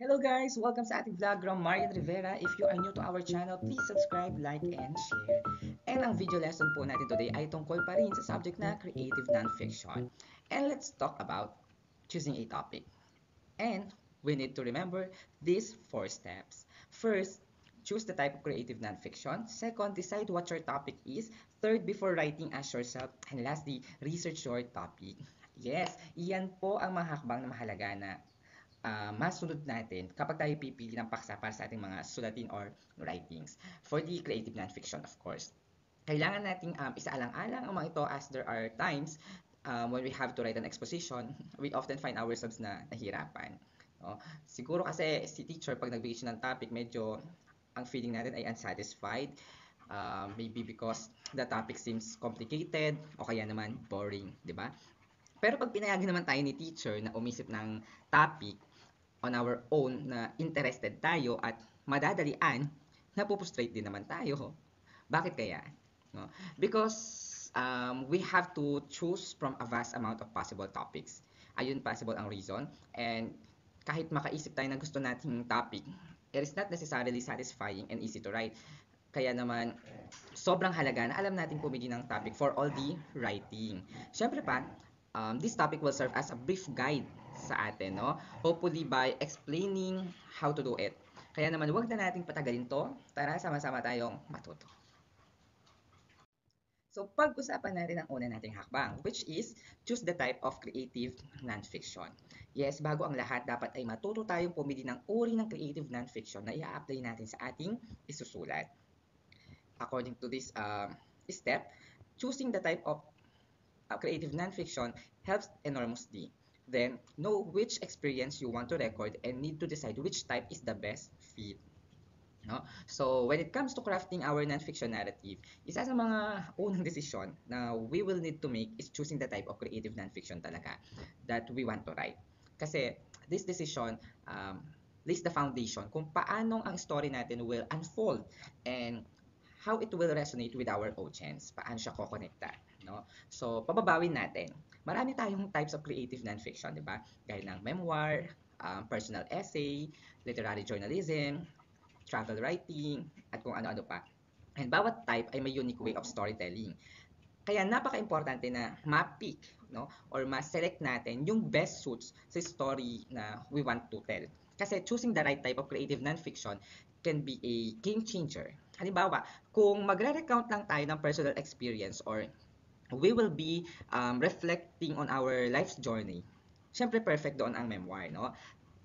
Hello guys! Welcome sa ating vlog from Marian Rivera. If you are new to our channel, please subscribe, like, and share. And ang video lesson po natin today ay tungkol pa rin sa subject na creative nonfiction. And let's talk about choosing a topic. And we need to remember these 4 steps. First, choose the type of creative nonfiction. Second, decide what your topic is. Third, before writing, ask yourself. And lastly, research your topic. Yes, iyan po ang mga hakbang na mahalaga na masunod natin kapag tayo pipili ng paksa para sa ating mga sulatin or writings. For the creative nonfiction, of course. Kailangan nating isaalang-alang ang mga ito as there are times when we have to write an exposition, we often find ourselves na nahirapan. No? Siguro kasi si teacher, pag nagbigay siya ng topic, medyo ang feeling natin ay unsatisfied. Maybe because the topic seems complicated o kaya naman boring, di ba? Pero pag pinayagan naman tayo ni teacher na umisip ng topic on our own na interested tayo at madadalian, napupustrate din naman tayo. Bakit kaya? No? Because we have to choose from a vast amount of possible topics. Ayun possible ang reason. And kahit makaisip tayo ng gusto nating topic, it is not necessarily satisfying and easy to write. Kaya naman, sobrang halaga na alam natin pumili ng topic for all the writing. Siyempre pa, this topic will serve as a brief guide sa atin, no? Hopefully by explaining how to do it. Kaya naman, wag na nating patagalin to. Tara, sama-sama tayong matuto. So, pag-usapan natin ang una nating hakbang, which is choose the type of creative nonfiction. Yes, bago ang lahat, dapat ay matuto tayong pumili ng uri ng creative nonfiction na i-apply natin sa ating isusulat. According to this step, choosing the type of creative nonfiction helps enormously. Then, know which experience you want to record and need to decide which type is the best fit. No? So, when it comes to crafting our nonfiction narrative, isa sa mga unang desisyon na we will need to make is choosing the type of creative nonfiction talaga that we want to write. Kasi, this decision lays the foundation kung paano ang story natin will unfold and how it will resonate with our audience, paano siya kokonekta. No? So, pababawin natin. Marami tayong types of creative nonfiction, di ba? Gaya ng memoir, personal essay, literary journalism, travel writing, at kung ano-ano pa. And bawat type ay may unique way of storytelling. Kaya napaka-importante na ma-pick, no? Or ma-select natin yung best suits sa story na we want to tell. Kasi choosing the right type of creative nonfiction can be a game changer. Halimbawa, kung magre-recount lang tayo ng personal experience or we will be reflecting on our life's journey, syempre perfect doon ang memoir, no?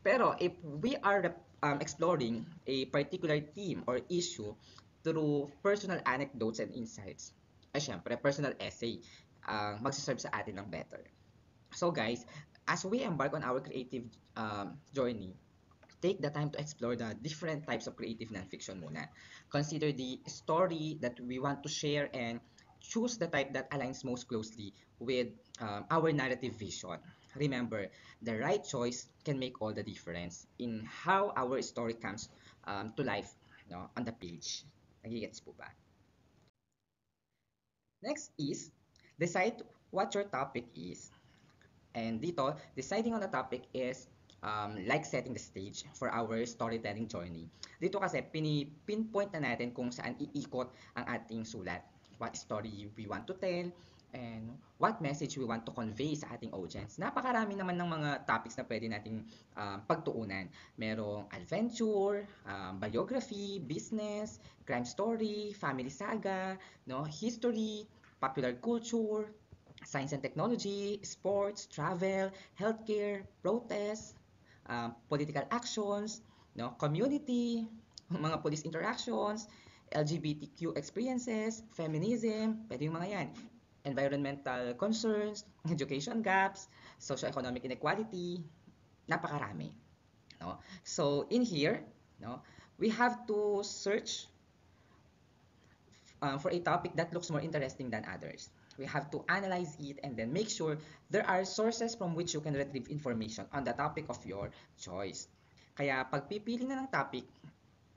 Pero if we are exploring a particular theme or issue through personal anecdotes and insights, ay syempre, personal essay ang magsaserve sa atin ng better. So guys, as we embark on our creative journey, take the time to explore the different types of creative nonfiction muna. Consider the story that we want to share and choose the type that aligns most closely with our narrative vision. Remember, the right choice can make all the difference in how our story comes to life, no, on the page. Nagigets po ba? Next is, decide what your topic is. And dito, deciding on the topic is like setting the stage for our storytelling journey. Dito kasi, pinpoint na natin kung saan iikot ang ating sulat. What story we want to tell, and what message we want to convey sa ating audience. Napakarami naman ng mga topics na pwede nating pagtuunan. Merong adventure, biography, business, crime story, family saga, no, history, popular culture, science and technology, sports, travel, healthcare, protests, political actions, no, community, mga police interactions, LGBTQ experiences, feminism, pwede yung mga yan. Environmental concerns, education gaps, socio-economic inequality, napakarami. No? So, in here, no, we have to search for a topic that looks more interesting than others. We have to analyze it and then make sure there are sources from which you can retrieve information on the topic of your choice. Kaya pagpipili na ng topic,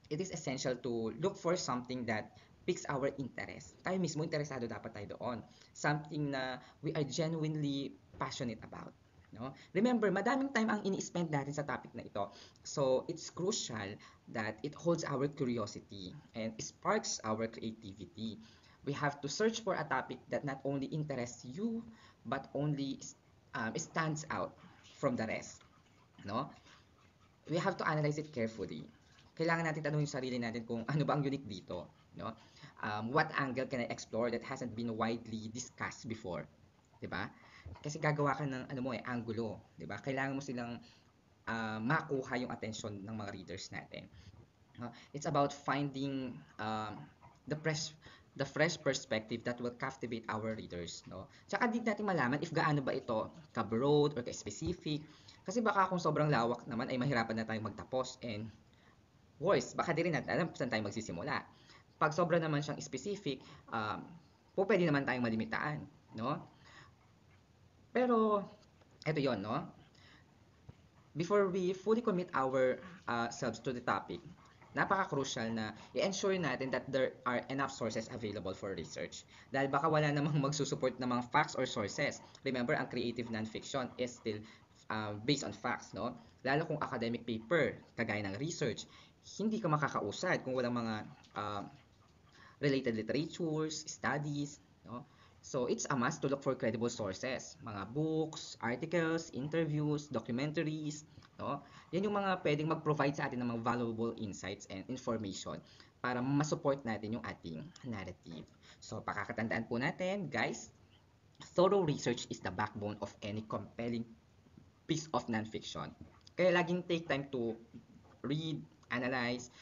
it is essential to look for something that piques our interest. Tayo mismo, interesado dapat tayo doon. Something na we are genuinely passionate about. No? Remember, madaming time ang ini-spend natin sa topic na ito. So, it's crucial that it holds our curiosity and sparks our creativity. We have to search for a topic that not only interests you, but only stands out from the rest. No? We have to analyze it carefully. Kailangan natin tanungin yung sarili natin kung ano ba ang unique dito. No? What angle can I explore that hasn't been widely discussed before? 'Di ba? Kasi gagawa ka ng ano mo angulo, 'di ba? Kailangan mo silang makuha yung attention ng mga readers natin. It's about finding the fresh the fresh perspective that will captivate our readers, no? Tsaka din natin malaman if gaano ba ito ka-broad or ka-specific. Kasi baka kung sobrang lawak naman ay mahirapan na tayong magtapos and worse, baka di rin natin alam kung saan tayo magsisimula. Pag sobra naman siyang specific, pwede naman tayong malimitaan, no? Pero, eto yon, no? Before we fully commit our selves to the topic, napaka-crucial na i-ensure natin that there are enough sources available for research. Dahil baka wala namang magsusupport ng mga facts or sources. Remember, ang creative nonfiction is still based on facts, no? Lalo kung academic paper, kagaya ng research, hindi ka makakausad kung walang mga related literatures, studies, no? So, it's a must to look for credible sources, mga books, articles, interviews, documentaries, no? Yan yung mga pwedeng mag-provide sa atin ng mga valuable insights and information para ma-support natin yung ating narrative. So, pakakatandaan po natin, guys, thorough research is the backbone of any compelling piece of nonfiction. Kaya laging take time to read, analyze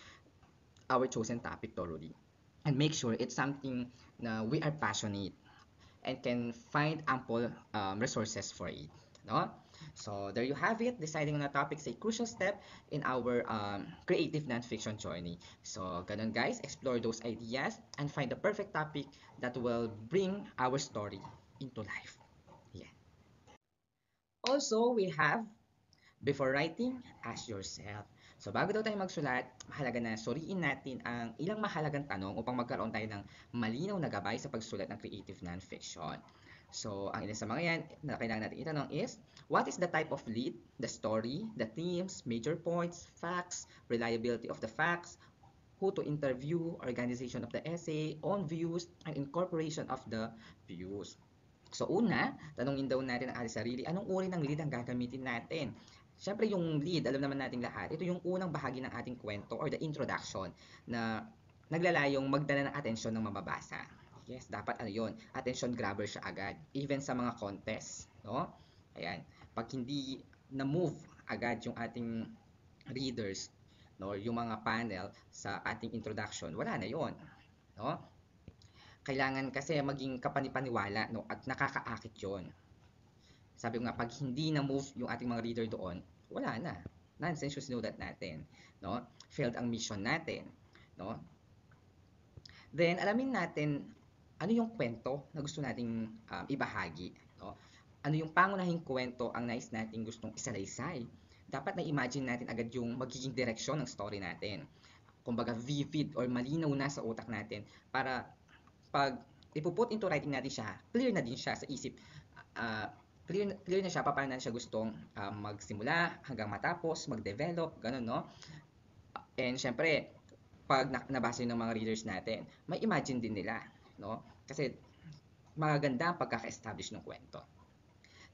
our chosen topic thoroughly. And make sure it's something na we are passionate and can find ample resources for it. No? So there you have it. Deciding on a topic is a crucial step in our creative nonfiction journey. So ganun guys, explore those ideas and find the perfect topic that will bring our story into life. Yeah. Also, we have before writing, ask yourself. So bago daw tayo magsulat, mahalaga na suriin natin ang ilang mahalagang tanong upang magkaroon tayo ng malinaw na gabay sa pagsulat ng creative nonfiction. So ang ilan sa mga yan na kailangan natin itanong is, what is the type of lead, the story, the themes, major points, facts, reliability of the facts, who to interview, organization of the essay, own views, and incorporation of the views. So una, tanungin daw natin ang ating sarili, anong uri ng lead ang gagamitin natin? Siyempre yung lead, alam naman nating lahat, ito yung unang bahagi ng ating kwento or the introduction na naglalayong magdala ng atensyon ng mababasa. Yes, dapat ano yun, attention grabber siya agad, even sa mga contest, no? Ayan, pag hindi na-move agad yung ating readers, no, yung mga panel sa ating introduction, wala na yon, no? Kailangan kasi maging kapanipaniwala, no, at nakakaakit yon. Sabi ko nga, pag hindi na-move yung ating mga reader doon, wala na. Nonsense yung sinulat natin. No? Failed ang mission natin. No? Then, alamin natin ano yung kwento na gusto nating ibahagi. No? Ano yung pangunahing kwento ang nais nating gustong isalaysay. Dapat na-imagine natin agad yung magiging direksyon ng story natin. Kumbaga, vivid or malinaw na sa utak natin para pag ipuput into writing natin siya, clear na din siya sa isip. Clear na siya paano na siya gustong magsimula hanggang matapos, mag-develop, ganun, no? And syempre, pag nabasa yun ng mga readers natin, may imagine din nila, no? Kasi magaganda ang pagkaka-establish ng kwento.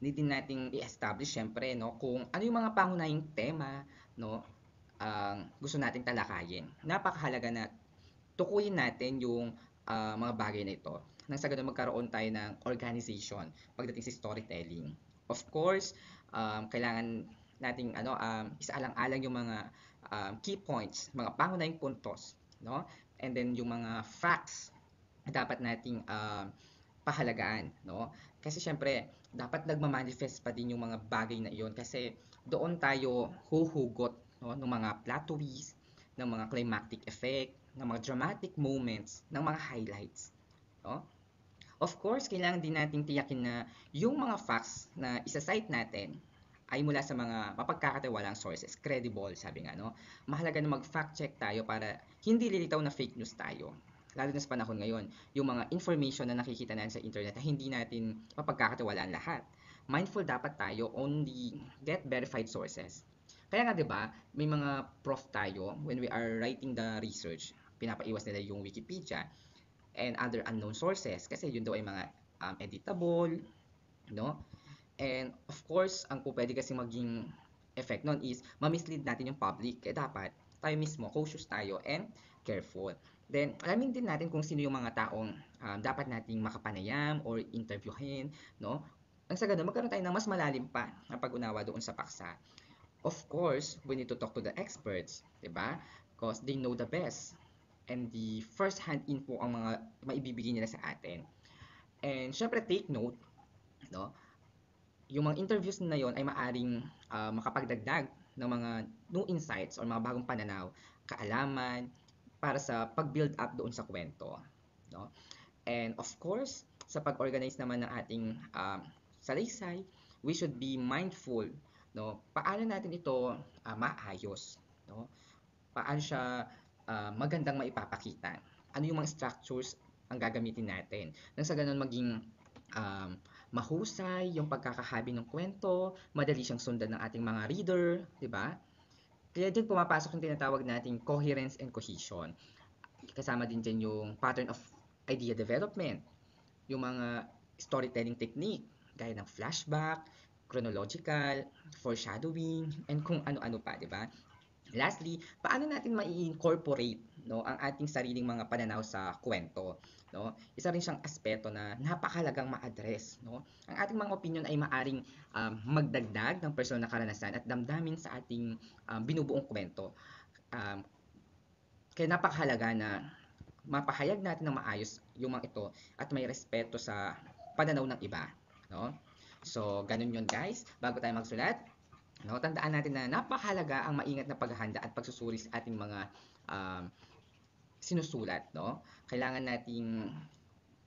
Need din nating i-establish syempre, no, kung ano yung mga pangunahing tema, no, ang gusto nating talakayin. Napakahalaga na tukuyin natin yung mga bagay na ito nang sa ganun magkaroon tayo ng organization pagdating sa storytelling. Of course, kailangan nating isaalang-alang yung mga key points, mga pangunahing puntos, no? And then yung mga facts na dapat nating pahalagaan, no? Kasi syempre, dapat nagma-manifest pa din yung mga bagay na iyon kasi doon tayo huhugot, no, ng mga plot twist, ng mga climactic effect, ng mga dramatic moments, ng mga highlights, no? Of course, kailangan din nating tiyakin na yung mga facts na isa-cite natin ay mula sa mga mapagkakatiwalang sources, credible, sabi nga, no? Mahalaga na mag-fact check tayo para hindi lilitaw na fake news tayo. Lalo na sa panahon ngayon, yung mga information na nakikita natin sa internet na hindi natin mapagkakatiwalaan lahat. mindful dapat tayo only get verified sources. Kaya nga 'di ba, may mga prof tayo when we are writing the research, pinapaiwas nila yung Wikipedia and other unknown sources kasi yun daw ay mga editable, no? And of course, ang po pwede kasi maging effect nun is ma-mislead natin yung public. Kaya dapat tayo mismo, cautious tayo and careful. Then, alamin din natin kung sino yung mga taong dapat nating makapanayam or interviewin, no? Ang sa ganun, magkaroon tayo ng mas malalim pa na pag-unawa doon sa paksa. Of course, we need to talk to the experts, di ba? Because they know the best. And the first-hand info ang mga maibibigay nila sa atin. And syempre, take note, no? Yung mga interviews na yon ay maaring makapagdagdag ng mga new insights or mga bagong pananaw, kaalaman para sa pag-build up doon sa kwento, no? And of course, sa pag-organize naman ng ating salaysay, we should be mindful, no? Paano natin ito maayos, no? Paano siya magandang maipapakita? Ano yung mga structures ang gagamitin natin? Nang sa ganun maging um, mahusay yung pagkakahabi ng kwento, madali siyang sundan ng ating mga reader, di ba? Kaya din pumapasok yung tinatawag nating coherence and cohesion. Kasama din dyan yung pattern of idea development, yung mga storytelling technique, gaya ng flashback, chronological, foreshadowing, and kung ano-ano pa, di ba? Lastly, paano natin mai-incorporate, no, ang ating sariling mga pananaw sa kwento, no? Isa rin siyang aspeto na napakahalagang ma-address, no? Ang ating mga opinion ay maaring magdagdag ng personal na karanasan at damdamin sa ating binubuong kwento. Um, Kaya napakahalaga na mapahayag natin ng maayos yung mga ito at may respeto sa pananaw ng iba, no? So, ganun yun guys. Bago tayo magsulat, no, tandaan natin na napakahalaga ang maingat na paghahanda at pagsusuri sa ating mga um, sinusulat, no? Kailangan nating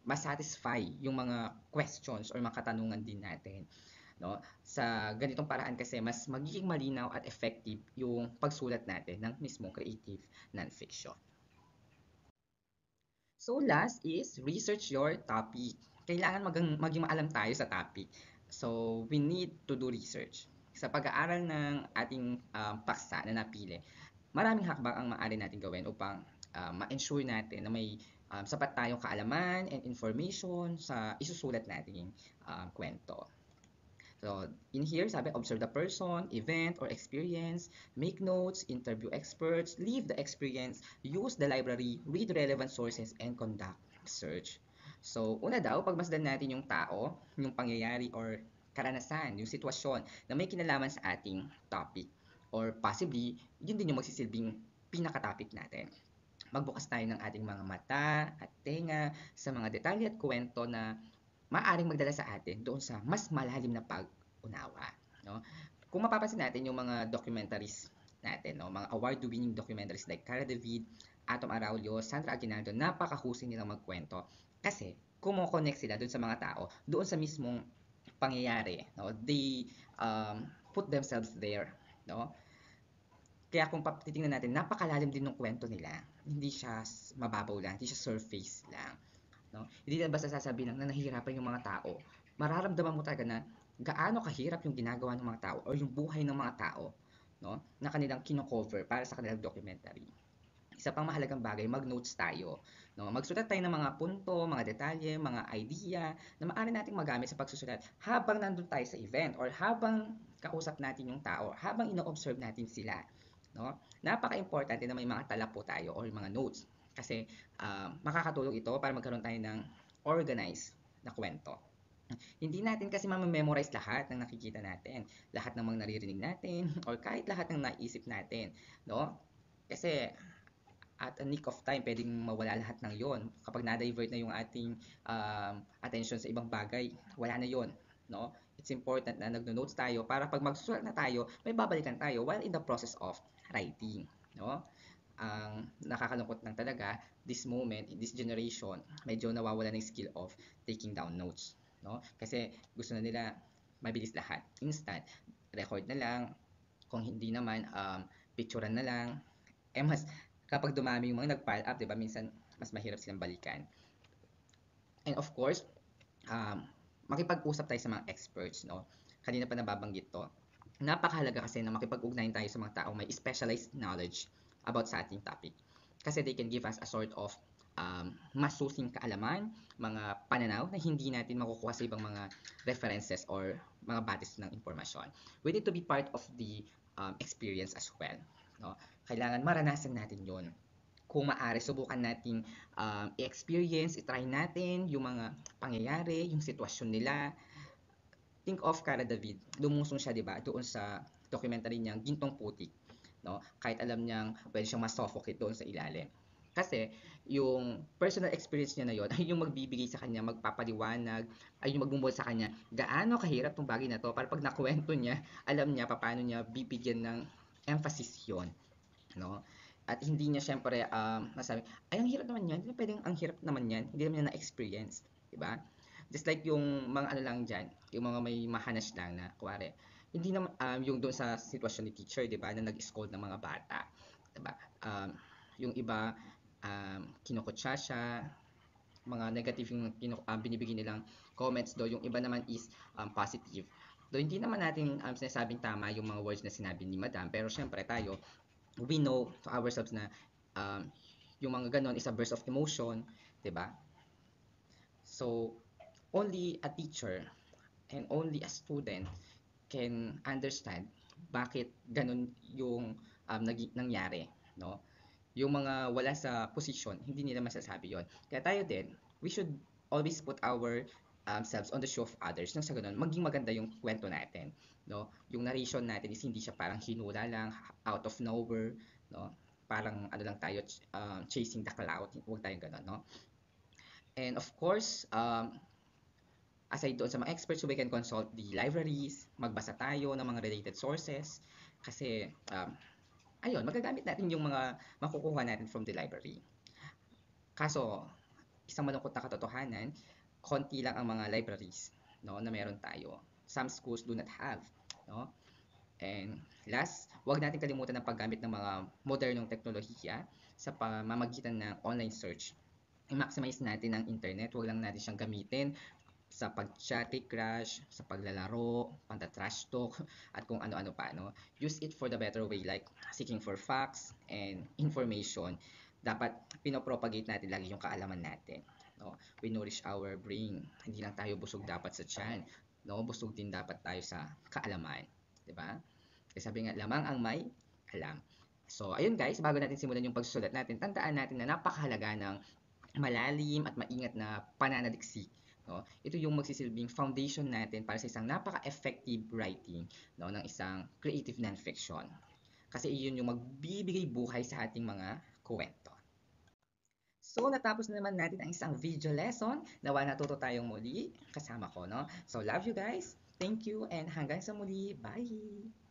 masatisfy yung mga questions or mga katanungan din natin, no? Sa ganitong paraan kasi mas magiging malinaw at effective yung pagsulat natin ng mismong creative nonfiction. So last is research your topic. Kailangan maging maalam tayo sa topic. So we need to do research. Sa pag-aaral ng ating paksa na napili, maraming hakbang ang maaari natin gawin upang ma-ensure natin na may sapat tayong kaalaman and information sa isusulat nating kwento. So, in here, sabi, observe the person, event, or experience, make notes, interview experts, live the experience, use the library, read relevant sources, and conduct search. So, una daw, pagmasdan natin yung tao, yung pangyayari or karanasan, yung sitwasyon na may kinalaman sa ating topic. Or possibly, yun din yung magsisilbing pinaka-topic natin. Magbukas tayo ng ating mga mata at tenga sa mga detalye at kwento na maaaring magdala sa atin doon sa mas malalim na pag-unawa, no? Kung mapapansin natin yung mga documentaries natin, no, mga award-winning documentaries like Cara David, Atom Araulio, Sandra Aguinaldo, napakahusay nilang magkwento kasi kumo-connect sila doon sa mga tao, doon sa mismong pangyayari, no? They put themselves there, no? Kaya kung titingnan natin, napakalalim din ng kwento nila. Hindi siya mababaw lang, hindi siya surface lang. No? Hindi na basta sasabihin lang na nahihirapan yung mga tao. Mararamdaman mo talaga na gaano kahirap yung ginagawa ng mga tao or yung buhay ng mga tao, no, na kanilang kino-cover para sa kanilang documentary. Isa pang mahalagang bagay, mag-notes tayo. No? Magsulat tayo ng mga punto, mga detalye, mga idea na maaari nating magamit sa pagsusulat habang nandun tayo sa event or habang kausap natin yung tao, habang ino-observe natin sila. No? Napaka-importante na may mga tala po tayo or mga notes kasi makakatulong ito para magkaroon tayo ng organized na kwento. Hindi natin kasi memorize lahat ng nakikita natin, lahat ng mga naririnig natin, or kahit lahat ng naisip natin, no? Kasi at a nick of time, pwedeng mawala lahat ng yon. Kapag na-divert na yung ating attention sa ibang bagay, wala na yon, no? It's important na nagno-notes tayo para pag magsusulat na tayo, may babalikan tayo while in the process of writing, no? Ang nakakalungkot lang talaga, this moment, in this generation, medyo nawawala ng skill of taking down notes, no? Kasi gusto na nila mabilis lahat, instant, record na lang, kung hindi naman, picturean na lang, mas kapag dumami yung mga nag-pile up, 'di ba, minsan mas mahirap silang balikan. And of course, um, makipag-usap tayo sa mga experts, no? Kanina pa nababanggit to. Napakahalaga kasi na makipag-ugnayan tayo sa mga taong may specialized knowledge about sa ating topic. Kasi they can give us a sort of masusing kaalaman, mga pananaw na hindi natin makukuha sa ibang mga references or mga batis ng impormasyon. We need to be part of the experience as well. No? Kailangan maranasan natin yon. Kung maaari, subukan nating i-experience, i-try natin yung mga pangyayari, yung sitwasyon nila. Think of Cara David, lumusong siya, di ba, doon sa documentary niyang Gintong Putik. No? Kahit alam niyang pwede siyang masuffocate doon sa ilalim. Kasi yung personal experience niya na yon ay yung magbibigay sa kanya, magpapaliwanag, ay yung magmumol sa kanya, gaano kahirap tong bagay na to para pag nakwento niya, alam niya paano niya bibigyan ng emphasis yon, no? At hindi niya syempre masabi, ay ang hirap naman yan, hindi na pwedeng ang hirap naman yan, hindi naman niya na-experience, di ba? Just like yung mga ano lang dyan, yung mga may mahanas lang na, kuwari, hindi naman, yung doon sa sitwasyon ni teacher, di ba, na nag-scold ng mga bata, di ba? Yung iba, kinukutsa siya, mga negative yung binibigay nilang comments do, yung iba naman is positive. Do hindi naman natin sinasabing tama yung mga words na sinabi ni Madam, pero syempre tayo, we know to ourselves na um, yung mga ganon is a burst of emotion, 'di ba? So, only a teacher and only a student can understand bakit ganon yung nangyari, no? Yung mga wala sa posisyon, hindi nila masasabi yon. Kaya tayo din, we should always put our selves on the shoe of others nang sa ganun, maging maganda yung kwento natin. No? Yung narration natin is hindi siya parang hinula lang, out of nowhere, no? Parang ano lang tayo, chasing the cloud, huwag tayong ganun, no? And of course, aside doon sa mga experts, we can consult the libraries, magbasa tayo ng mga related sources, kasi ayun, magagamit natin yung mga makukuha natin from the library. Kaso, isang malungkot na katotohanan, konti lang ang mga libraries, no, na meron tayo. Some schools do not have, no? And last, huwag natin kalimutan ang paggamit ng mga modernong teknolohiya sa pamamagitan ng online search. I-maximize natin ang internet, huwag lang natin siyang gamitin sa pag-chat, crush, sa paglalaro, panta-trash talk, at kung ano-ano pa, no? Use it for the better way, like seeking for facts and information. Dapat pinopropagate natin lagi yung kaalaman natin, no? We nourish our brain. Hindi lang tayo busog dapat sa tiyan, no? Busog din dapat tayo sa kaalaman, 'di ba? Kasi sabi nga, lamang ang may alam. So, ayun guys, bago natin simulan yung pagsusulat natin, tandaan natin na napakahalaga ng malalim at maingat na pananaliksik. No? Ito yung magsisilbing foundation natin para sa isang napaka-effective writing, no, ng isang creative nonfiction. Kasi iyon yung magbibigay buhay sa ating mga kwento. So, natapos na naman natin ang isang video lesson. Nawa natuto tayong muli kasama ko. No? So, love you guys. Thank you and hanggang sa muli. Bye!